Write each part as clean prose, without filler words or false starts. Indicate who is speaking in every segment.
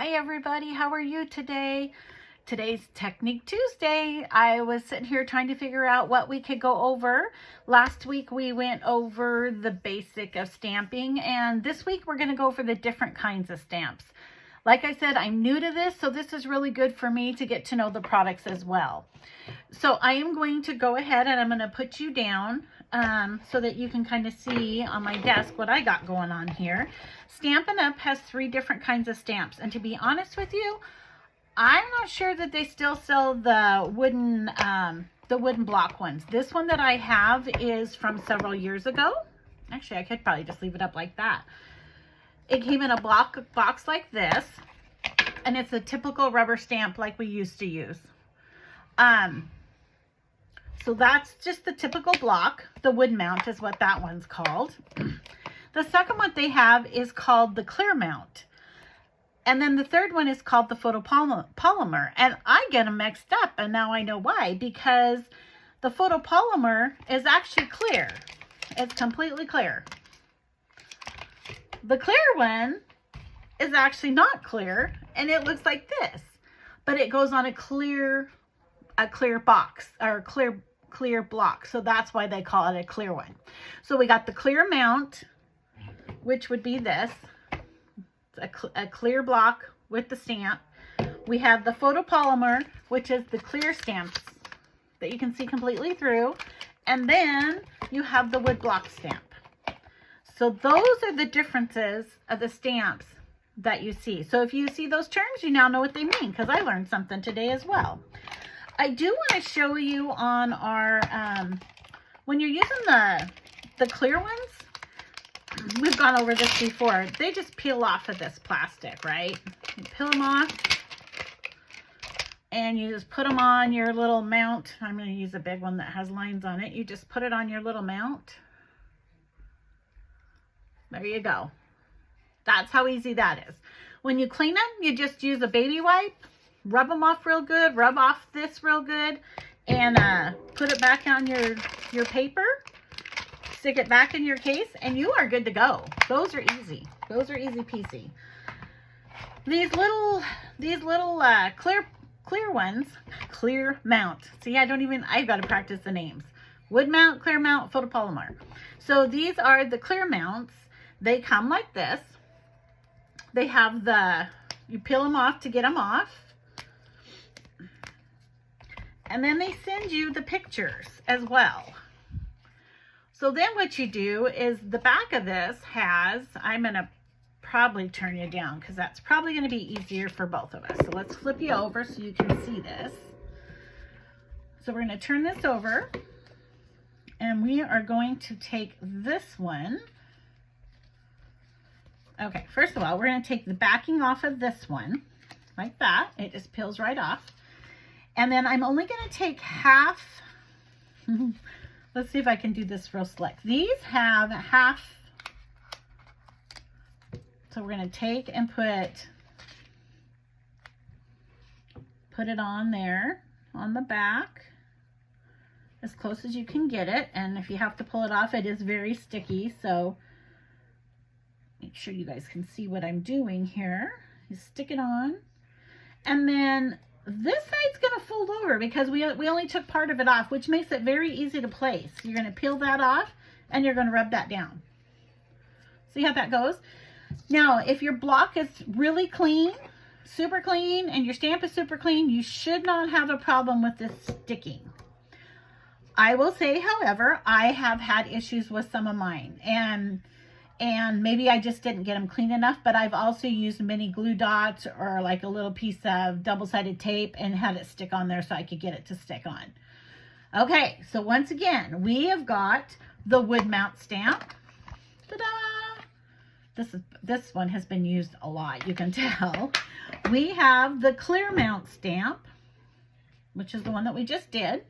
Speaker 1: Hi everybody, how are you today? Today's Technique Tuesday. I was sitting here trying to figure out what we could go over. Last week we went over the basic of stamping, and this week we're going to go over the different kinds of stamps. Like I said, I'm new to this, so this is really good for me to get to know the products as well. So I am going to go ahead and I'm going to put you down so that you can kind of see on my desk what I got going on here. Stampin' Up! Has 3 different kinds of stamps, and to be honest with you, I'm not sure that they still sell the wooden block ones. This one that I have is from several years ago. Actually, I could probably just leave it up like that. It came in a box like this, and it's a typical rubber stamp like we used to use. So that's just the typical block. The wood mount is what that one's called. The second one they have is called the clear mount. And then the third one is called the photopolymer. And I get them mixed up, and now I know why. Because the photopolymer is actually clear. It's completely clear. The clear one is actually not clear, and it looks like this. But it goes on a clear box, or clear block. So that's why they call it a clear one. So we got the clear mount, which would be this. A clear block with the stamp. We have the photopolymer, which is the clear stamps that you can see completely through. And then you have the wood block stamp. So those are the differences of the stamps that you see. So if you see those terms, you now know what they mean, because I learned something today as well. I do want to show you on our, when you're using the clear ones, we've gone over this before, they just peel off of this plastic, right? You peel them off, and you just put them on your little mount. I'm going to use a big one that has lines on it. You just put it on your little mount. There you go. That's how easy that is. When you clean them, you just use a baby wipe. Rub them off real good, rub off this real good, and put it back on your paper, stick it back in your case, and you are good to go. Those are easy. Those are easy peasy. These little clear ones, clear mount. See, I've got to practice the names. Wood mount, clear mount, photopolymer. So these are the clear mounts. They come like this. They have you peel them off to get them off. And then they send you the pictures as well. So then what you do is the back of this has, I'm going to probably turn you down because that's probably going to be easier for both of us. So let's flip you over so you can see this. So we're going to turn this over, and we are going to take this one. Okay, first of all, we're going to take the backing off of this one like that. It just peels right off. And then I'm only going to take half. Let's see if I can do this real slick. These have half. So we're going to take and put it on there on the back as close as you can get it. And if you have to pull it off, it is very sticky. So make sure you guys can see what I'm doing here. You stick it on, and then this side's going to fold over because we only took part of it off, which makes it very easy to place. You're going to peel that off, and you're going to rub that down. See how that goes? Now, if your block is really clean, super clean, and your stamp is super clean, you should not have a problem with this sticking. I will say, however, I have had issues with some of mine, and maybe I just didn't get them clean enough, but I've also used mini glue dots or like a little piece of double-sided tape and had it stick on there so I could get it to stick on. Okay, so once again, we have got the wood mount stamp. Ta-da! This one has been used a lot, you can tell. We have the clear mount stamp, which is the one that we just did.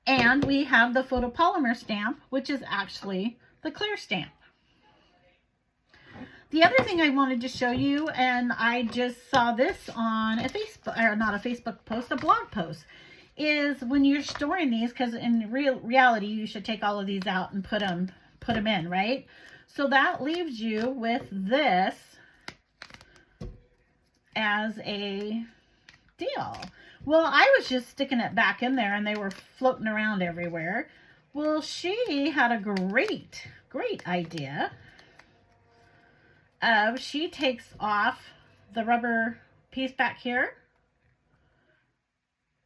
Speaker 1: And we have the photopolymer stamp, which is actually the clear stamp. The other thing I wanted to show you, and I just saw this on a Facebook, or not a Facebook post, a blog post, is when you're storing these, because in reality you should take all of these out and put them in, right? So that leaves you with this as a deal. Well, I was just sticking it back in there and they were floating around everywhere. Well, she had a great idea. She takes off the rubber piece back here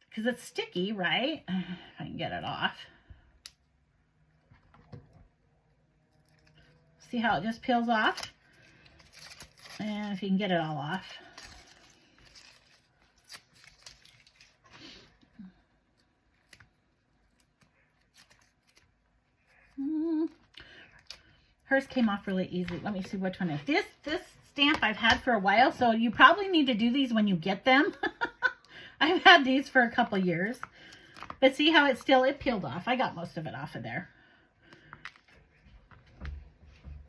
Speaker 1: because it's sticky, right? If I can get it off. See how it just peels off? And if you can get it all off. Hers came off really easy. Let me see which one is. This stamp I've had for a while, so you probably need to do these when you get them. I've had these for a couple years. But see how it peeled off. I got most of it off of there.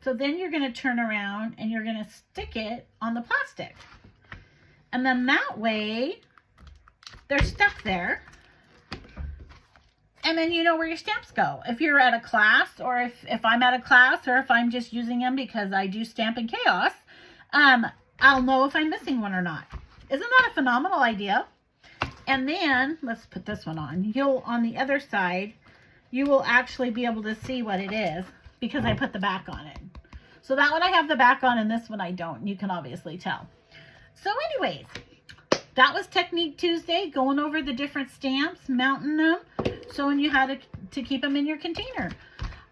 Speaker 1: So then you're going to turn around and you're going to stick it on the plastic. And then that way, they're stuck there. And then you know where your stamps go. If you're at a class, or if I'm at a class, or if I'm just using them because I do Stampin' Chaos, I'll know if I'm missing one or not. Isn't that a phenomenal idea? And then, let's put this one on. On the other side, you will actually be able to see what it is because I put the back on it. So that one I have the back on and this one I don't. You can obviously tell. So anyways, that was Technique Tuesday, going over the different stamps, mounting them, showing you how to keep them in your container.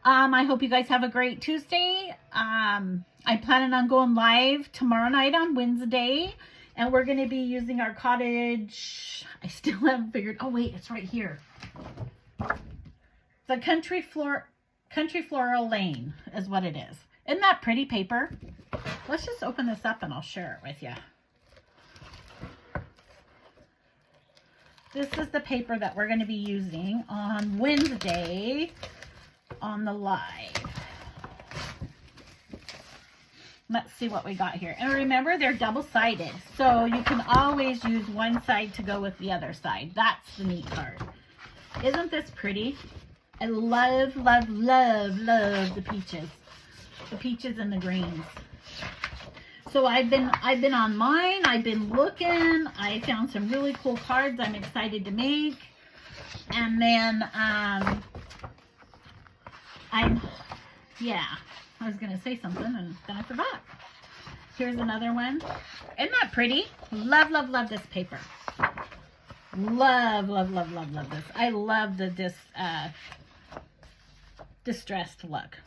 Speaker 1: I hope you guys have a great Tuesday. I'm planning on going live tomorrow night on Wednesday, and we're going to be using our cottage. I still haven't figured. Oh wait, it's right here. The Country Floral Lane is what it is. Isn't that pretty paper? Let's just open this up and I'll share it with you. This is the paper that we're going to be using on Wednesday on the live. Let's see what we got here. And remember, they're double-sided, so you can always use one side to go with the other side. That's the neat part. Isn't this pretty? I love, love, love, love the peaches. The peaches and the greens. So I've been on mine. I've been looking. I found some really cool cards I'm excited to make. And then I was going to say something and then I forgot. Here's another one. Isn't that pretty? Love, love, love this paper. Love, love, love, love, love this. I love the distressed look.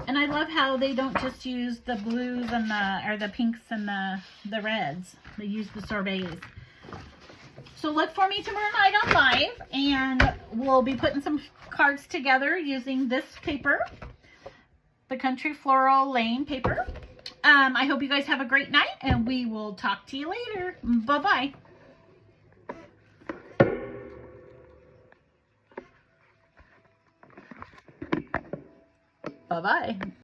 Speaker 1: And I love how they don't just use the blues and the pinks and the reds. They use the sorbets. So look for me tomorrow night on live, and we'll be putting some cards together using this paper, the Country Floral Lane paper. I hope you guys have a great night, and we will talk to you later. Bye-bye. Bye-bye.